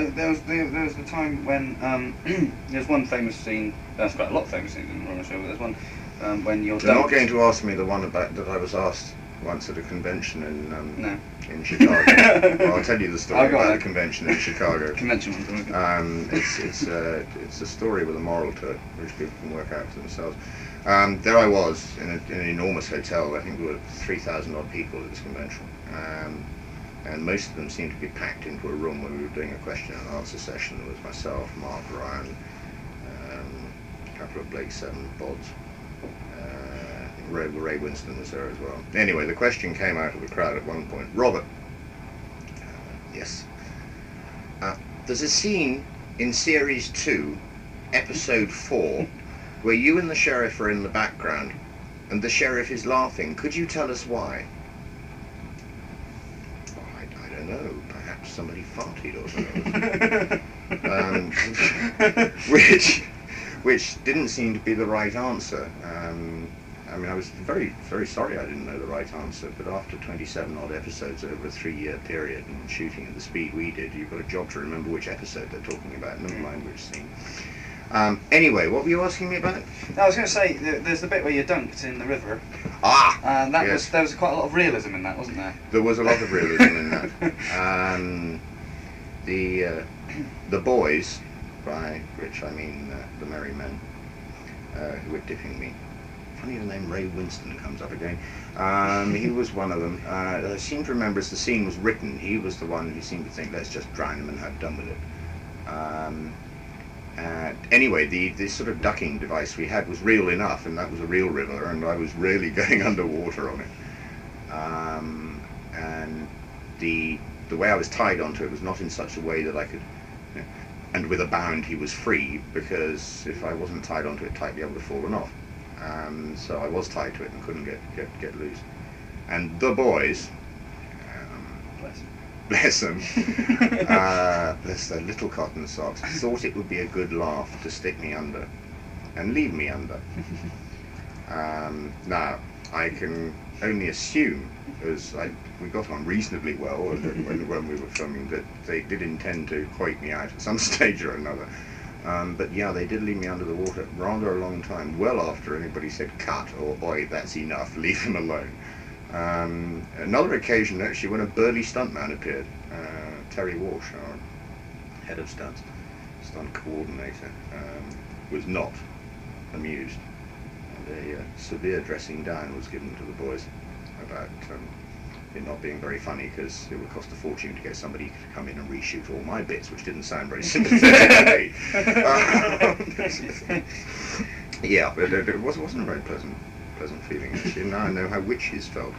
there was the time when there's one famous scene. There's quite a lot of famous scenes in the Roller Show, but there's one when you're. You're not going to ask me the one about that I was asked once at a convention in No. in Chicago. Well, I'll tell you the story about the convention in Chicago. Convention one. It's a story with a moral to it, which people can work out for themselves. There I was in an enormous hotel. I think there were 3,000 odd people at this convention, and most of them seemed to be packed into a room where we were doing a question and answer session. There was myself, Mark Ryan, a couple of Blake Seven Bods. Ray Winstone was there as well. Anyway, the question came out of the crowd at one point. Robert, yes. There's a scene in Series 2, Episode 4, where you and the sheriff are in the background, and the sheriff is laughing. Could you tell us why? Oh, I don't know. Perhaps somebody farted or something. Which didn't seem to be the right answer. I mean, I was very, very sorry I didn't know the right answer, but after 27 odd episodes over a 3-year period and shooting at the speed we did, you've got a job to remember which episode they're talking about, never mind which scene. Anyway, what were you asking me about? I was going to say, there's the bit where you dunked in the river. And there was quite a lot of realism in that, wasn't there? There was a lot of realism in that. The boys, by which I mean the merry men who were dipping me. Funny the name Ray Winstone comes up again. He was one of them. I seem to remember as the scene was written, he was the one who seemed to think, let's just drown him and have done with it. Anyway, the sort of ducking device we had was real enough, and that was a real river, and I was really going underwater on it. And the way I was tied onto it was not in such a way that I could, and with a bound he was free, because if I wasn't tied onto it tightly I would have fallen off. So I was tied to it and couldn't get loose. And the boys, bless them, bless their little cotton socks, thought it would be a good laugh to stick me under and leave me under. Now, I can only assume, as we got on reasonably well when we were filming, that they did intend to hoik me out at some stage or another. But yeah, they did leave me under the water rather a long time, well after anybody said cut or oi, that's enough, leave him alone. Another occasion actually when a burly stuntman appeared, Terry Walsh, our head of stunts, stunt coordinator, was not amused, and a severe dressing down was given to the boys about it not being very funny, because it would cost a fortune to get somebody to come in and reshoot all my bits, which didn't sound very sympathetic to me. Yeah, but it wasn't a very pleasant feeling actually. Now I know how witches felt.